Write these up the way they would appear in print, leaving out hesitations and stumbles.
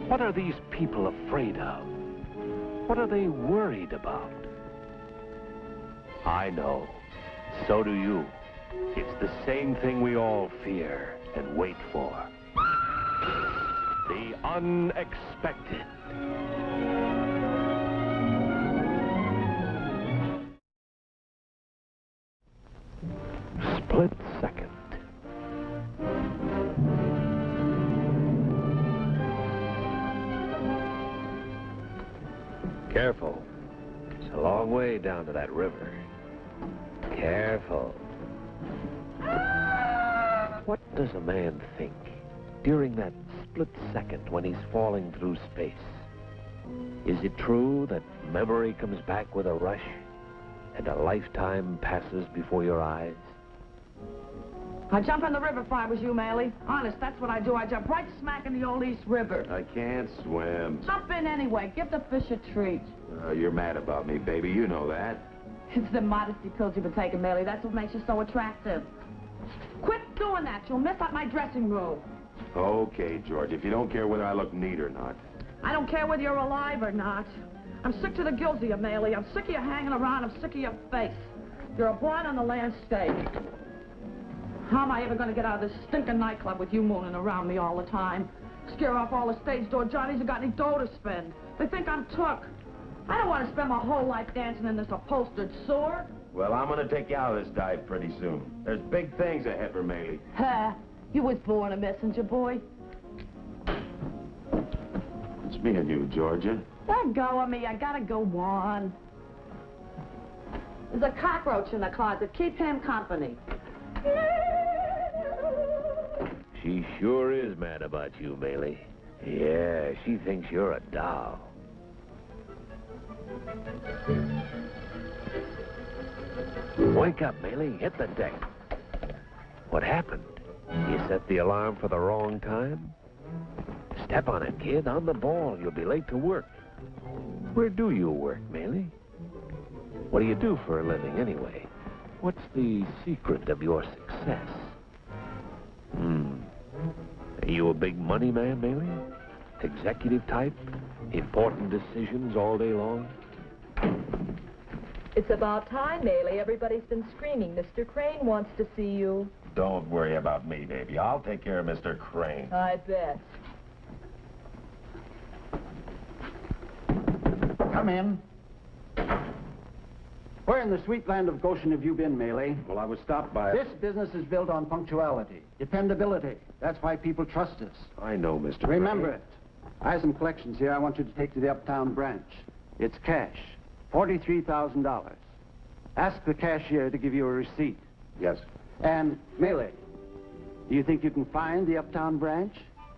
What are these people afraid of? What are they worried about? I know. So do you. It's the same thing we all fear and wait for. The unexpected. Split second. Careful. It's a long way down to that river. Careful. What does a man think during that split second when he's falling through space? Is it true that memory comes back with a rush and a lifetime passes before your eyes? I'd jump in the river if I was you, Maley. Honest, that's what I do. I jump right smack in the old East River. I can't swim. Jump in anyway. Give the fish a treat. You're mad about me, baby. You know that. It's the modesty pills you've been taking, Maley. That's what makes you so attractive. Quit doing that. You'll mess up my dressing room. Okay, George, if you don't care whether I look neat or not. I don't care whether you're alive or not. I'm sick to the gills of you, Maley. I'm sick of you hanging around. I'm sick of your face. You're a blot on the landscape. How am I ever going to get out of this stinking nightclub with you mooning around me all the time? Scare off all the stage door Johnnies who got any dough to spend. They think I'm took. I don't want to spend my whole life dancing in this upholstered sewer. Well, I'm going to take you out of this dive pretty soon. There's big things ahead for Maley. Ha! You was born a messenger boy. It's me and you, Georgia. Let go of me. I gotta go on. There's a cockroach in the closet. Keep him company. She sure is mad about you, Maley. Yeah, she thinks you're a doll. Wake up, Maley. Hit the deck. What happened? You set the alarm for the wrong time? Step on it, kid. On the ball. You'll be late to work. Where do you work, Maley? What do you do for a living, anyway? What's the secret of your success? Are you a big money man, Maley? Executive type? Important decisions all day long? It's about time, Maley. Everybody's been screaming. Mr. Crane wants to see you. Don't worry about me, baby. I'll take care of Mr. Crane. I bet. Come in. Where in the sweet land of Goshen have you been, Maley? Well, I was stopped by... This business is built on punctuality, dependability. That's why people trust us. I know, Mr. Crane. Remember it. I have some collections here I want you to take to the Uptown branch. It's cash. $43,000. Ask the cashier to give you a receipt. Yes. And, Maley, do you think you can find the Uptown branch?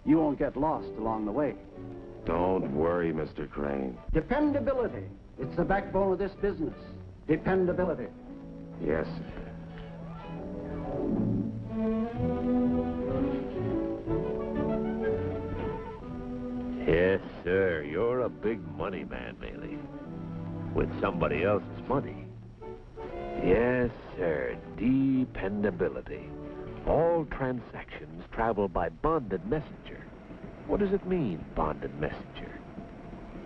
You won't get lost along the way. Don't worry, Mr. Crane. Dependability. It's the backbone of this business. Dependability. Yes, Yes, sir. You're a big money man, Maley. With somebody else's money. Yes, sir. Dependability. All transactions travel by bonded messenger. What does it mean, bonded messenger?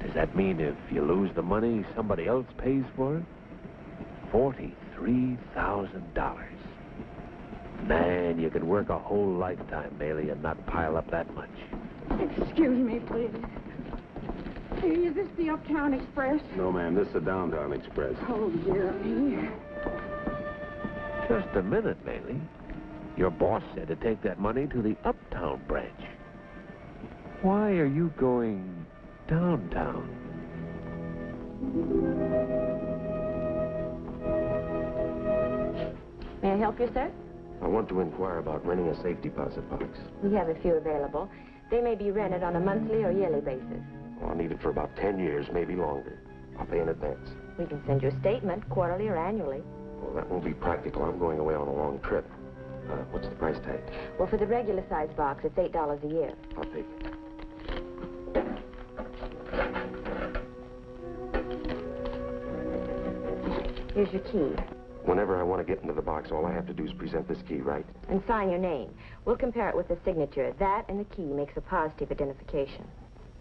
Does that mean if you lose the money, somebody else pays for it? $43,000. Man, you could work a whole lifetime, Maley, and not pile up that much. Excuse me, please. Is this the Uptown Express? No, ma'am. This is the Downtown Express. Oh, dear me. Just a minute, Maley. Your boss said to take that money to the Uptown branch. Why are you going downtown? May I help you, sir? I want to inquire about renting a safe deposit box. We have a few available. They may be rented on a monthly or yearly basis. Well, I'll need it for about 10 years, maybe longer. I'll pay in advance. We can send you a statement, quarterly or annually. Well, that won't be practical. I'm going away on a long trip. What's the price tag? Well, for the regular size box, it's $8 a year. I'll take it. Here's your key. Whenever I want to get into the box, all I have to do is present this key, right? And sign your name. We'll compare it with the signature. That and the key makes a positive identification.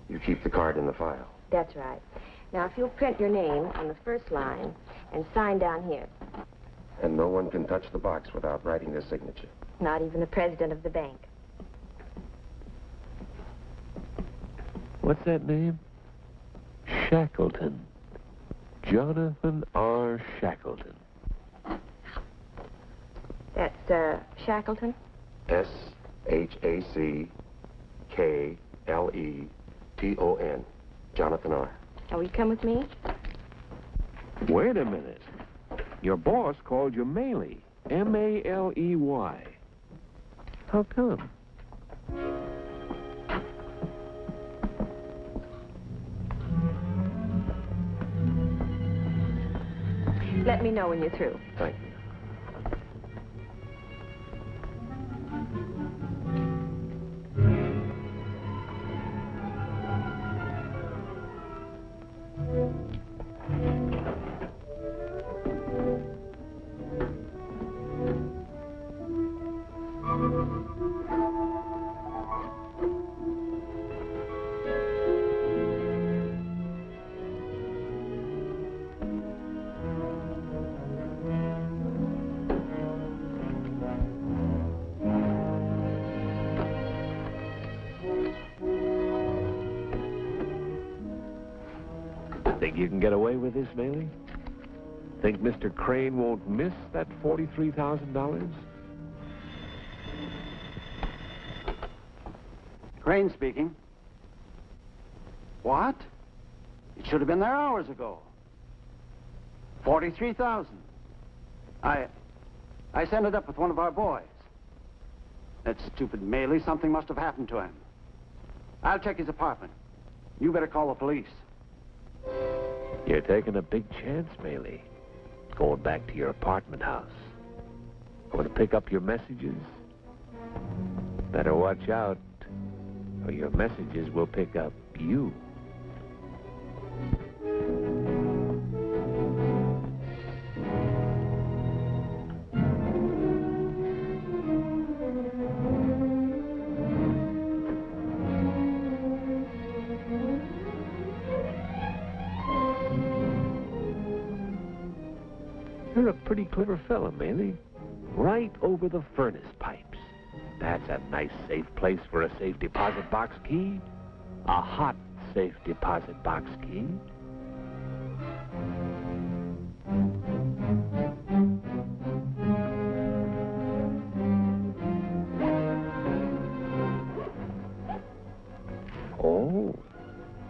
You keep the card in the file. That's right. Now, if you'll print your name on the first line and sign down here. And no one can touch the box without writing their signature. Not even the president of the bank. What's that name? Shackleton. Jonathan R. Shackleton. That's, Shackleton? S-H-A-C-K-L-E-T-O-N. Jonathan R. Now, will you come with me? Wait a minute. Your boss called you Maley. M-A-L-E-Y. How come? Let me know when you're through. Thank you. Think you can get away with this, Maley? Think Mr. Crane won't miss that $43,000? Crane speaking. What? It should have been there hours ago. 43,000. I sent it up with one of our boys. That stupid Maley, something must have happened to him. I'll check his apartment. You better call the police. You're taking a big chance, Maley. Going back to your apartment house. Going to pick up your messages? Better watch out, or your messages will pick up you. You're a pretty clever fella, Maley. Right over the furnace pipes. That's a nice, safe place for a safe deposit box key. A hot safe deposit box key. Oh,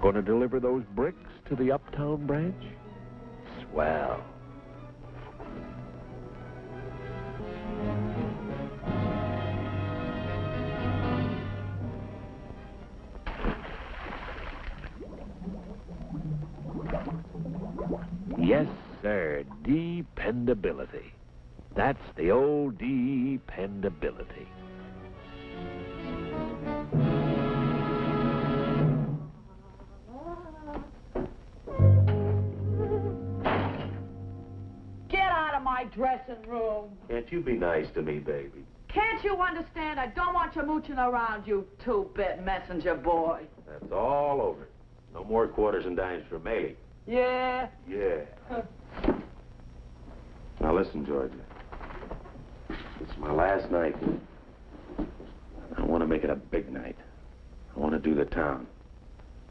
gonna deliver those bricks to the Uptown branch? Swell. Yes, sir, dependability. That's the old dependability. Get out of my dressing room. Can't you be nice to me, baby? Can't you understand? I don't want you mooching around, you two-bit messenger boy. That's all over. No more quarters and dimes for Maley. Yeah? Yeah. Now listen, Georgia. It's my last night. I want to make it a big night. I want to do the town.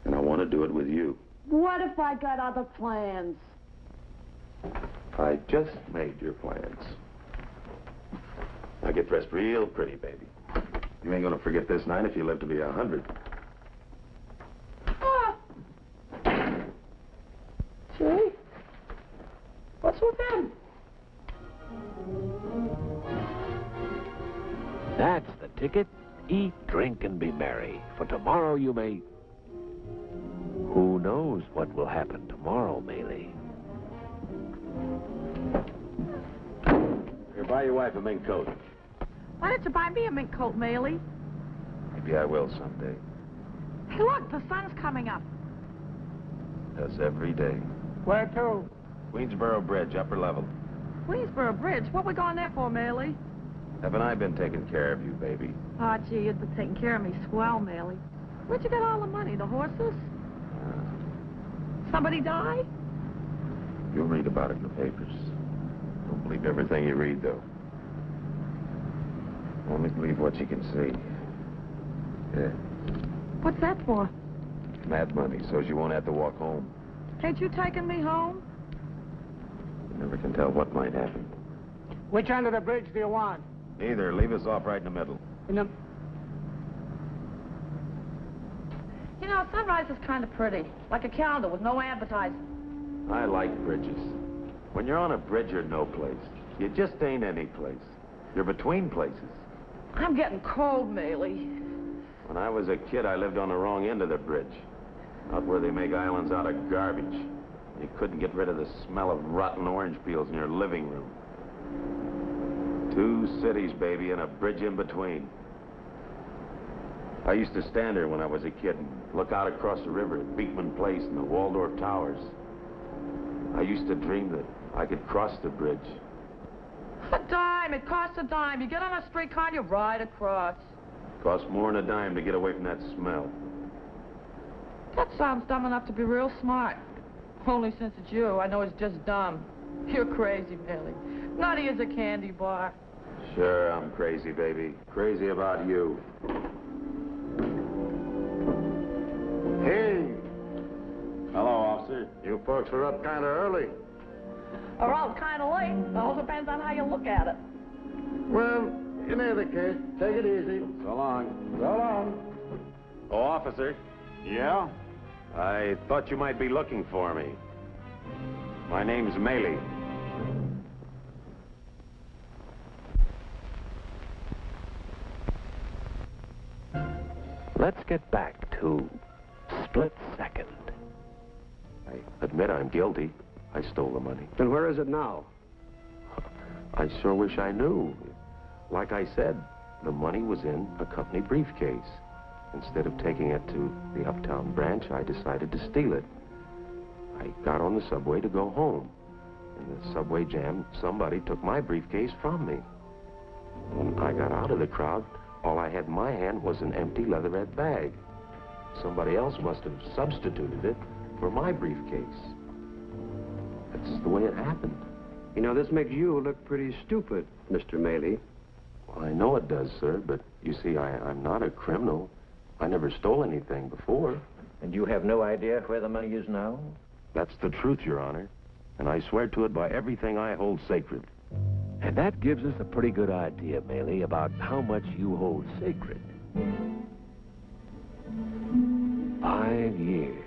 And I want to do it with you. What if I got other plans? I just made your plans. Now get dressed real pretty, baby. You ain't gonna forget this night if you live to be 100. See? What's with them? That's the ticket. Eat, drink, and be merry. For tomorrow you may... Who knows what will happen tomorrow, Maley? Here, buy your wife a mink coat. Why don't you buy me a mink coat, Maley? Maybe I will someday. Hey, look, the sun's coming up. Does every day. Where to? Queensboro Bridge, upper level. Queensboro Bridge. What we going there for, Haven't I been taking care of you, baby? Oh, gee, you've been taking care of me swell, Maley. Where'd you get all the money? The horses? Somebody die? You'll read about it in the papers. Don't believe everything you read, though. Only believe what you can see. Yeah. What's that for? Mad money, so you won't have to walk home. Ain't you taking me home? You never can tell what might happen. Which end of the bridge do you want? Either. Leave us off right in the middle. In the... You know, sunrise is kind of pretty. Like a calendar with no advertising. I like bridges. When you're on a bridge, you're no place. You just ain't any place. You're between places. I'm getting cold, Maley. When I was a kid, I lived on the wrong end of the bridge. Out where they make islands out of garbage. You couldn't get rid of the smell of rotten orange peels in your living room. 2 cities, baby, and a bridge in between. I used to stand there when I was a kid and look out across the river at Beekman Place and the Waldorf Towers. I used to dream that I could cross the bridge. A dime. It costs a dime. You get on a streetcar and you ride across. Costs more than a dime to get away from that smell. That sounds dumb enough to be real smart. Only since it's you, I know it's just dumb. You're crazy, Maley. Nutty as a candy bar. Sure, I'm crazy, baby. Crazy about you. Hey, Hello, officer. you folks were up kind of early. Or all kind of late. It all depends on how you look at it. Well, in either case, take it easy. So long. So long. Oh, officer. Yeah? I thought you might be looking for me. My name's Maley. Let's get back to Split Second. I admit I'm guilty. I stole the money. Then where is it now? I sure wish I knew. Like I said, the money was in a company briefcase. Instead of taking it to the Uptown branch, I decided to steal it. I got on the subway to go home. In the subway jam, somebody took my briefcase from me. When I got out of the crowd, all I had in my hand was an empty leatherette bag. Somebody else must have substituted it for my briefcase. That's the way it happened. You know, this makes you look pretty stupid, Mr. Maley. Well, I know it does, sir, but you see, I'm not a criminal. I never stole anything before. And you have no idea where the money is now? That's the truth, Your Honor. And I swear to it by everything I hold sacred. And that gives us a pretty good idea, Maley, about how much you hold sacred. 5 years,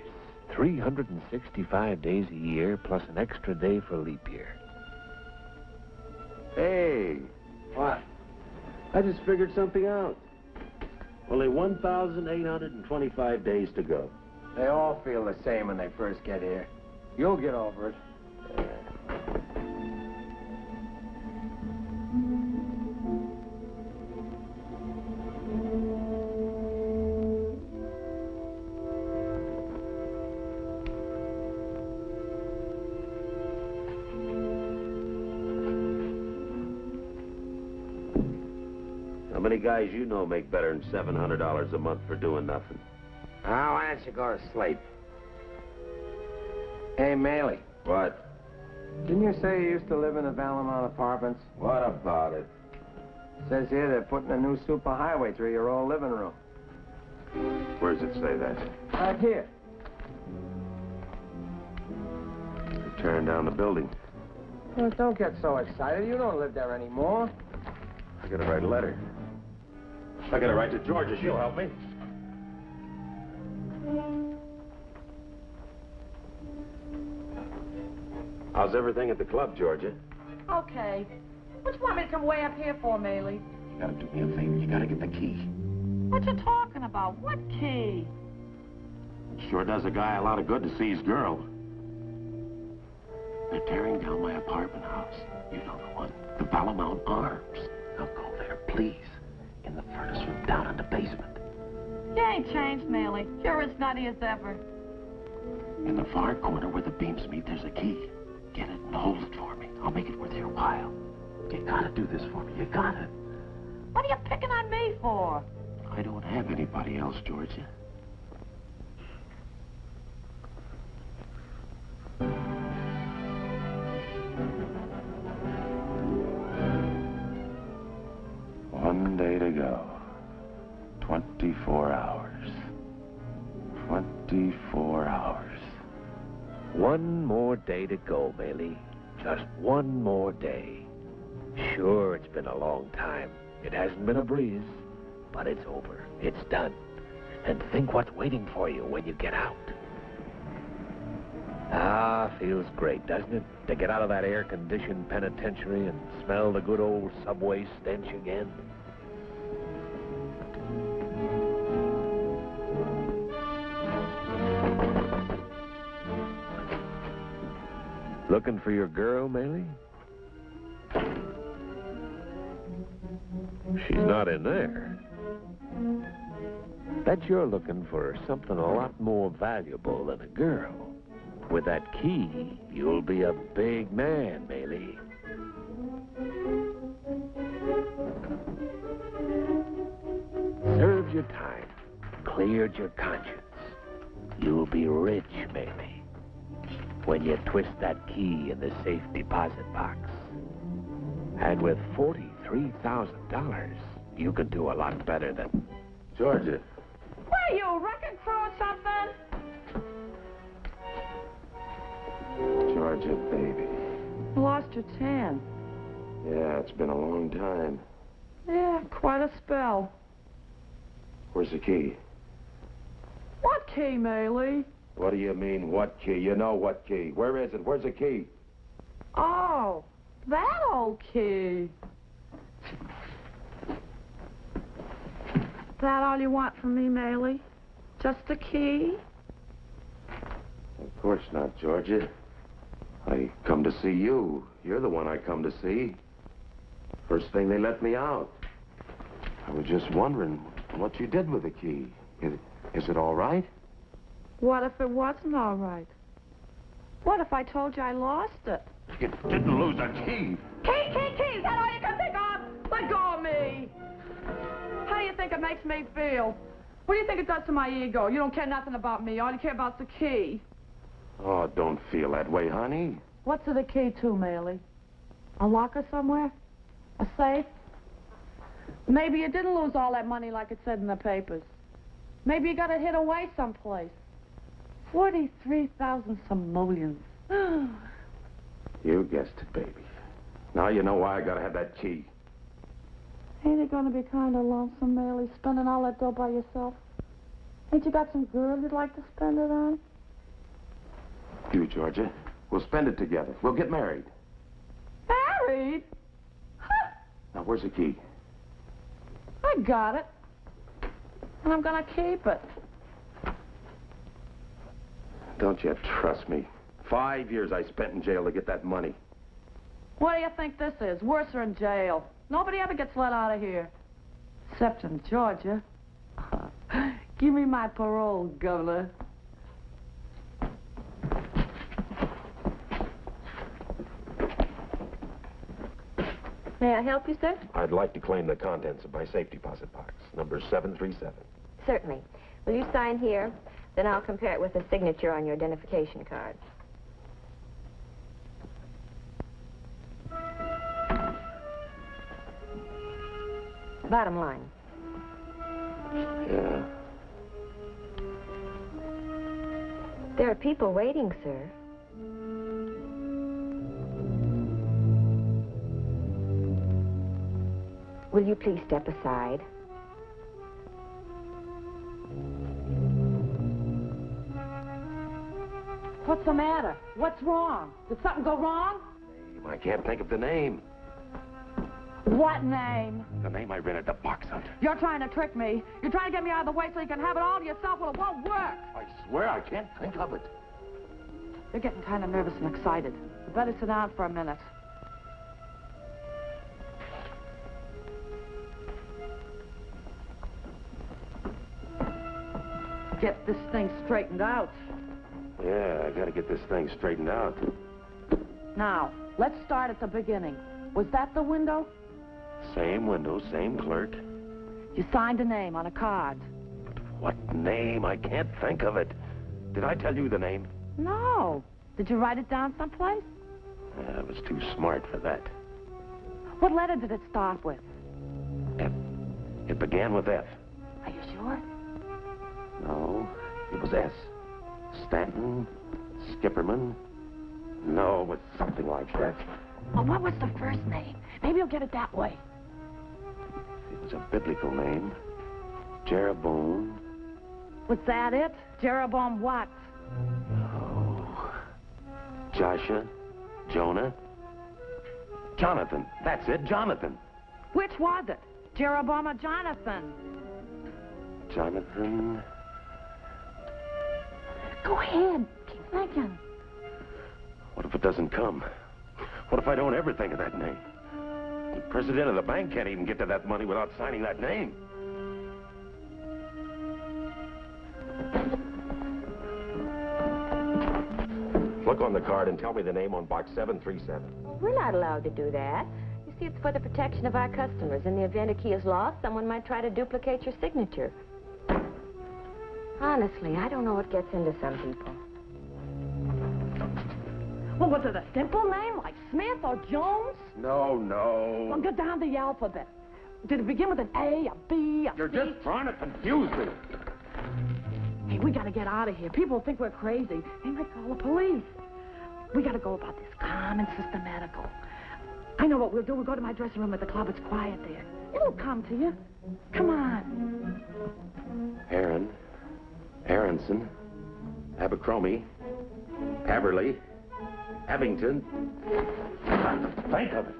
365 days a year, plus an extra day for leap year. Hey, What? I just figured something out. only 1,825 days to go. They all feel the same when they first get here. You'll get over it. How many guys you know make better than $700 a month for doing nothing? Now, why don't you go to sleep? Hey, Maley, What? didn't you say you used to live in the Valamont Apartments? What about it? Says here they're putting a new superhighway through your old living room. Where does it say that? Right here. They're tearing down the building. Well, don't get so excited. You don't live there anymore. I gotta write a letter. I gotta write to Georgia. She'll help me. How's everything at the club, Georgia? Okay. What you want me to come way up here for, Maley? You gotta do me a favor. You gotta get the key. What you talking about? What key? It sure does a guy a lot of good to see his girl. They're tearing down my apartment house. You know the one. The Valamont Arms. Now go there, please. In the furnace room down in the basement. You ain't changed, Maley. You're as nutty as ever. In the far corner where the beams meet, there's a key. Get it and hold it for me. I'll make it worth your while. You gotta do this for me. You gotta. What are you picking on me for? I don't have anybody else, Georgia. 24 hours. 24 hours. One more day to go, Bailey. Just one more day. Sure, it's been a long time. It hasn't been a breeze, but it's over. It's done. And think what's waiting for you when you get out. Ah, feels great, doesn't it? To get out of that air-conditioned penitentiary and smell the good old subway stench again. Looking for your girl, Maley? She's not in there. Bet you're looking for something a lot more valuable than a girl. With that key, you'll be a big man, Maley. Served your time, cleared your conscience. You'll be rich, Maley, when you twist that key in the safe deposit box. And with $43,000, you can do a lot better than... Georgia. What are you, wrecking crew or something? Georgia, baby. Lost your tan. Yeah, it's been a long time. Yeah, quite a spell. Where's the key? What key, Maley? What do you mean, what key? You know what key. Where is it? Where's the key? Oh, that old key. That all you want from me, Maley? Just the key? Of course not, Georgia. I come to see you. You're the one I come to see. First thing they let me out. I was just wondering what you did with the key. Is it all right? What if it wasn't all right? What if I told you I lost it? You didn't lose a key. Key! Is that all you can think of? Let go of me! How do you think it makes me feel? What do you think it does to my ego? You don't care nothing about me. All you care about is the key. Oh, don't feel that way, honey. What's the key to, Maley? A locker somewhere? A safe? Maybe you didn't lose all that money like it said in the papers. Maybe you got it hid away someplace. 43,000 some millions. You guessed it, baby. Now you know why I gotta have that key. Ain't it gonna be kind of lonesome, Maley, spending all that dough by yourself? Ain't you got some girl you'd like to spend it on? You, Georgia. We'll spend it together. We'll get married. Married? Huh. Now, where's the key? I got it. And I'm gonna keep it. Don't you trust me? 5 years I spent in jail to get that money. What do you think this is? Worse than jail. Nobody ever gets let out of here. Except in Georgia. Give me my parole, Governor. May I help you, sir? I'd like to claim the contents of my safe deposit box, number 737. Certainly. Will you sign here? Then I'll compare it with a signature on your identification card. Bottom line. Yeah. There are people waiting, sir. Will you please step aside? What's the matter? What's wrong? Did something go wrong? I can't think of the name. What name? The name I rented the box under. You're trying to trick me. You're trying to get me out of the way so you can have it all to yourself. Well, it won't work. I swear I can't think of it. You're getting kind of nervous and excited. You better sit down for a minute. Get this thing straightened out. Yeah, I gotta get this thing straightened out. Now, let's start at the beginning. Was that the window? Same window, same clerk. You signed a name on a card. What name? I can't think of it. Did I tell you the name? No. Did you write it down someplace? I was too smart for that. What letter did it start with? F. It began with F. Are you sure? No, it was S. Stanton, Skipperman. No, it was something like that. Well, what was the first name? Maybe you'll get it that way. It was a biblical name. Jeroboam. Was that it? Jeroboam what? Oh. Joshua. Jonah. Jonathan. That's it, Jonathan. Which was it? Jeroboam or Jonathan? Jonathan. Go ahead. Keep thinking. What if it doesn't come? What if I don't ever think of that name? The president of the bank can't even get to that money without signing that name. Look on the card and tell me the name on box 737. Well, we're not allowed to do that. You see, it's for the protection of our customers. In the event a key is lost, someone might try to duplicate your signature. Honestly, I don't know what gets into some people. Well, was it a simple name like Smith or Jones? No, no. Well, go down the alphabet. Did it begin with an A, a B, a You're C? just trying to confuse me. Hey, we gotta get out of here. People think we're crazy. They might call the police. We gotta go about this calm and systematical. I know what we'll do. We'll go to my dressing room at the club. It's quiet there. It'll come to you. Come on. Aaron. Aronson. Abercrombie. Haverly. Abington. I've got to think of it.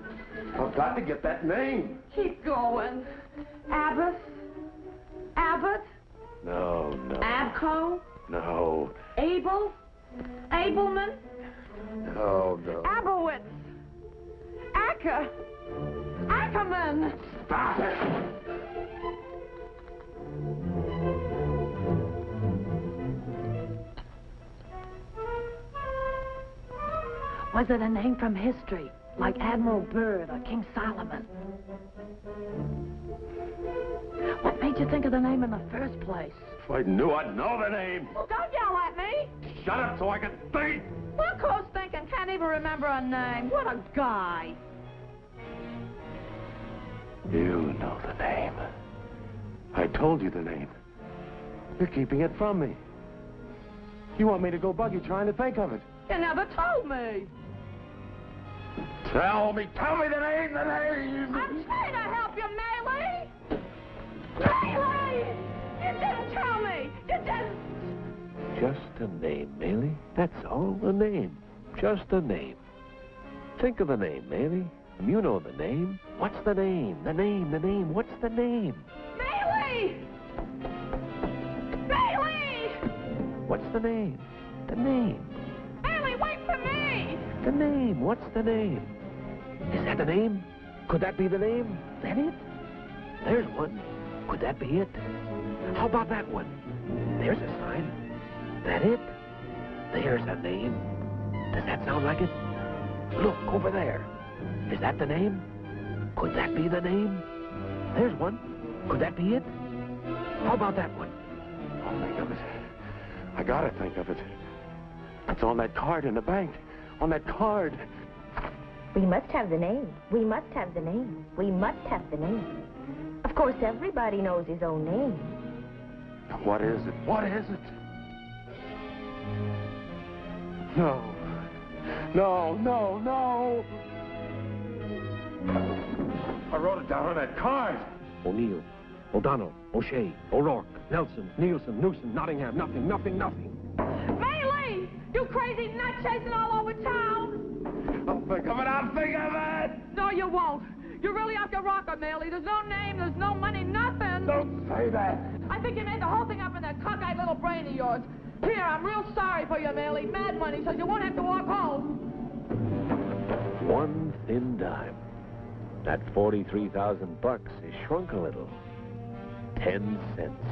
I've got to get that name. Keep going. Abbott? Abbott? No, no. Abco? No. Abel? Abelman? No, no. Abowitz? Acker? Ackerman? Stop it! Was it a name from history, like Admiral Byrd or King Solomon? What made you think of the name in the first place? If I knew, I'd know the name. Well, don't yell at me. Shut up so I can think. Look who's thinking, can't even remember a name. What a guy. You know the name. I told you the name. You're keeping it from me. You want me to go buggy trying to think of it. You never told me. Tell me the name, the name! I'm trying to help you, Melee! Melee! You didn't tell me! You didn't! Just a name, Mealy. That's all, a name. Just a name. Think of the name, Mealy. You know the name. What's the name? The name. What's the name? Melee! Melee! What's the name? The name. Melee, wait for me! The name. What's the name? Is that the name? Could that be the name? That it? There's one. Could that be it? How about that one? There's a sign. That it? There's a name. Does that sound like it? Look, over there. Is that the name? Could that be the name? There's one. Could that be it? How about that one? I'll think of it. I gotta think of it. It's on that card in the bank. On that card. We must have the name. We must have the name. We must have the name. Of course, everybody knows his own name. What is it? What is it? No. No. I wrote it down on that card. O'Neill, O'Donnell, O'Shea, O'Rourke, Nelson, Nielsen, Newson, Nottingham, nothing. Melee! You crazy nut chasing all over town! I'll think of it. No, you won't. You're really off your rocker, Melee. There's no name, there's no money, nothing. Don't say that. I think you made the whole thing up in that cockeyed little brain of yours. Here, I'm real sorry for you, Melee. Mad money, so you won't have to walk home. One thin dime. That $43,000 is shrunk a little. 10 cents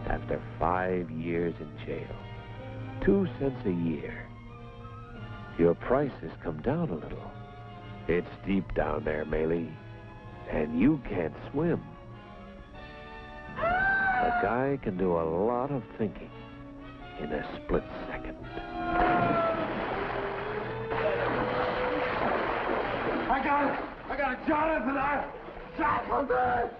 after 5 years in jail. 2 cents a year. Your price has come down a little. It's deep down there, Mealy, and you can't swim. A guy can do a lot of thinking in a split second. I got it, Jonathan. I shackled it.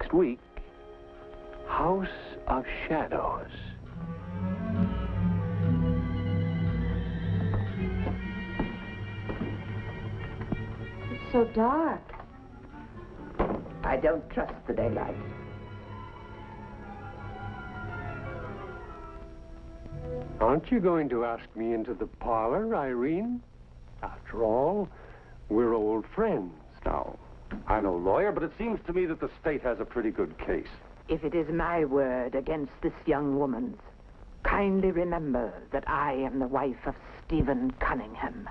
Next week, House of Shadows. It's so dark. I don't trust the daylight. Aren't you going to ask me into the parlor, Irene? After all, we're old friends now. I'm no lawyer, but it seems to me that the state has a pretty good case. If it is my word against this young woman's, kindly remember that I am the wife of Stephen Cunningham.